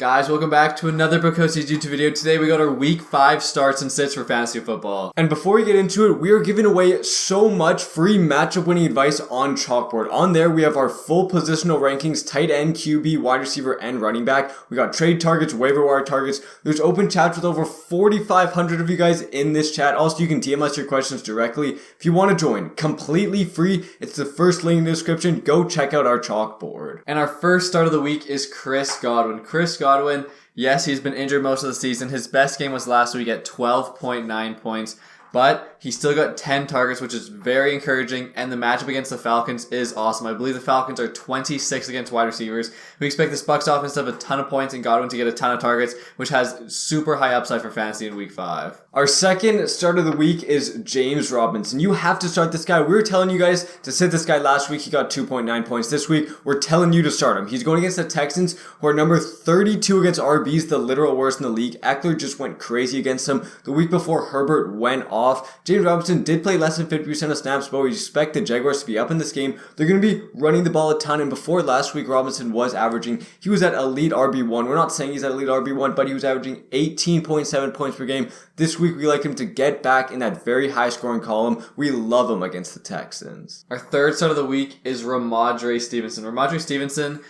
Guys, welcome back to another Brokosi's YouTube video. Today we got our week 5 starts and sits for fantasy football. And before we get into it, we are giving away so much free matchup winning advice on Chalkboard. On there, we have our full positional rankings, tight end, QB, wide receiver, and running back. We got trade targets, waiver wire targets. There's open chats with over 4,500 of you guys in this chat. Also, you can DM us your questions directly. If you want to join, completely free. It's the first link in the description. Go check out our Chalkboard. And our first start of the week is Chris Godwin. Yes, he's been injured most of the season. His best game was last week at 12.9 points. But he still got 10 targets, which is very encouraging, and the matchup against the Falcons is awesome. I believe the Falcons are 26 against wide receivers. We expect this Bucs offense to have a ton of points and Godwin to get a ton of targets, which has super high upside for fantasy in week 5. Our second start of the week is James Robinson. You have to start this guy. We were telling you guys to sit this guy last week. He got 2.9 points. This week, we're telling you to start him. He's going against the Texans, who are number 32 against RBs, the literal worst in the league. Eckler just went crazy against him. The week before, Herbert went off. James Robinson did play less than 50% of snaps, but we expect the Jaguars to be up in this game. They're going to be running the ball a ton, and before last week, Robinson was averaging, he was at elite RB1. We're not saying he's at elite RB1, but he was averaging 18.7 points per game. This week, we like him to get back in that very high scoring column. We love him against the Texans. Our third start of the week is Ramondre Stevenson. Ramondre Stevenson,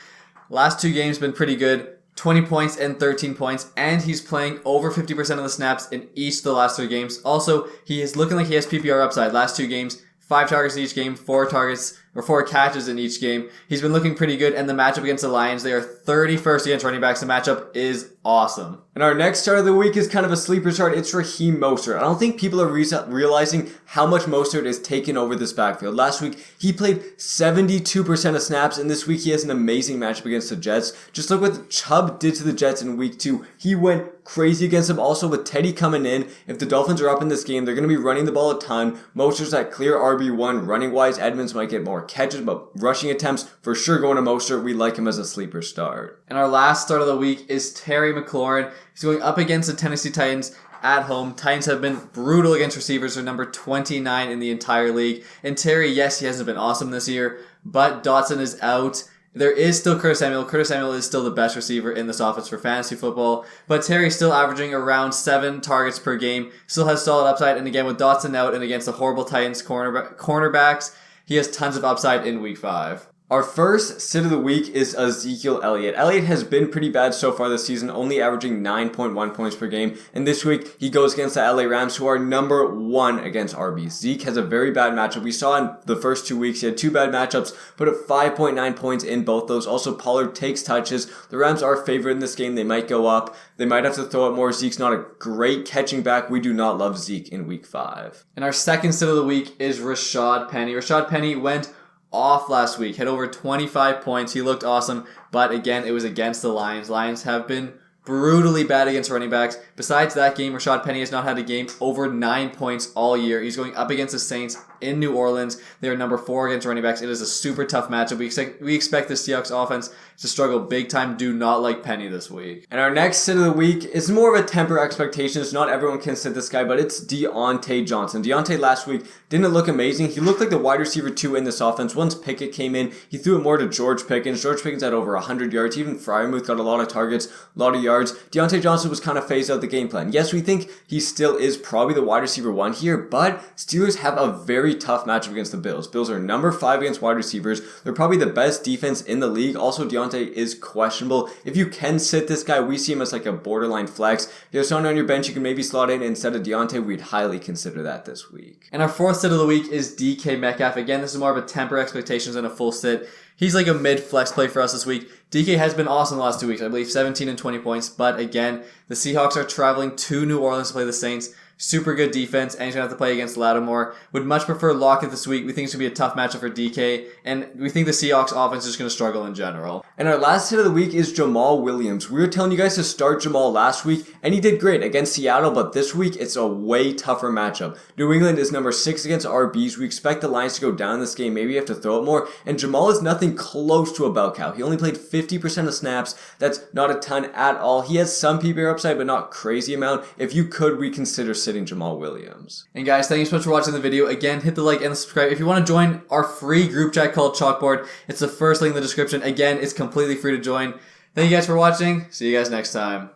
last 2 games been pretty good. 20 points and 13 points, and he's playing over 50% of the snaps in each of the last 3 games. Also, he is looking like he has PPR upside. Last 2 games, 5 targets in each game, 4 catches in each game. He's been looking pretty good, and the matchup against the Lions, they are 31st against running backs. The matchup is awesome. And our next start of the week is kind of a sleeper start. It's Raheem Mostert. I don't think people are realizing how much Mostert is taking over this backfield. Last week, he played 72% of snaps, and this week he has an amazing matchup against the Jets. Just look what Chubb did to the Jets in week 2. He went crazy against them. Also, with Teddy coming in, if the Dolphins are up in this game, they're going to be running the ball a ton. Mostert's that clear RB1. Running-wise, Edmonds might get more catches, but rushing attempts, for sure going to Mostert. We like him as a sleeper start. And our last start of the week is Terry McLaurin. He's going up against the Tennessee Titans at home. Titans have been brutal against receivers. They're number 29 in the entire league. And Terry, yes, he hasn't been awesome this year, but Dotson is out. There is still Curtis Samuel. Curtis Samuel is still the best receiver in this offense for fantasy football, but Terry's still averaging around 7 targets per game. Still has solid upside, and again, with Dotson out and against the horrible Titans cornerbacks, he has tons of upside in week 5. Our first sit of the week is Ezekiel Elliott. Elliott has been pretty bad so far this season, only averaging 9.1 points per game. And this week, he goes against the LA Rams, who are number 1 against RBs. Zeke has a very bad matchup. We saw in the first 2 weeks, he had 2 bad matchups, put up 5.9 points in both those. Also, Pollard takes touches. The Rams are favored in this game. They might go up. They might have to throw it more. Zeke's not a great catching back. We do not love Zeke in week 5. And our second sit of the week is Rashad Penny. Rashad Penny went off last week, had over 25 points. He looked awesome, but again, it was against the Lions. Lions have been brutally bad against running backs. Besides that game, Rashad Penny has not had a game over 9 points all year. He's going up against the Saints in New Orleans. They are number 4 against running backs. It is a super tough matchup. We expect the Seahawks offense to struggle big time. Do not like Penny this week. And our next sit of the week is more of a temper expectations. Not everyone can sit this guy, but it's Deontay Johnson. Deontay last week didn't look amazing. He looked like the wide receiver 2 in this offense. Once Pickett came in, he threw it more to George Pickens. George Pickens had over 100 yards. Even Freiermuth got a lot of targets, a lot of yards. Deontay Johnson was kind of phased out the game plan. Yes, we think he still is probably the wide receiver 1 here, but Steelers have a very tough matchup against the Bills. Bills are number 5 against wide receivers. They're probably the best defense in the league. Also, Deontay is questionable. If you can sit this guy, we see him as like a borderline flex. If you have someone on your bench, you can maybe slot in instead of Deontay. We'd highly consider that this week. And our fourth sit of the week is DK Metcalf. Again, this is more of a temper expectations than a full sit. He's like a mid-flex play for us this week. DK has been awesome the last 2 weeks. I believe 17 and 20 points. But again, the Seahawks are traveling to New Orleans to play the Saints. Super good defense, and he's going to have to play against Lattimore. Would much prefer Lockett this week. We think it's going to be a tough matchup for DK, and we think the Seahawks offense is just going to struggle in general. And our last hit of the week is Jamal Williams. We were telling you guys to start Jamal last week, and he did great against Seattle, but this week it's a way tougher matchup. New England is number 6 against RBs. We expect the Lions to go down in this game. Maybe you have to throw it more, and Jamal is nothing close to a bell cow. He only played 50% of snaps. That's not a ton at all. He has some PPR upside, but not crazy amount. If you could, we consider sitting Jamal Williams. And guys, thank you so much for watching the video. Again, hit the like and the subscribe. If you want to join our free group chat called Chalkboard, it's the first link in the description. Again, it's completely free to join. Thank you guys for watching. See you guys next time.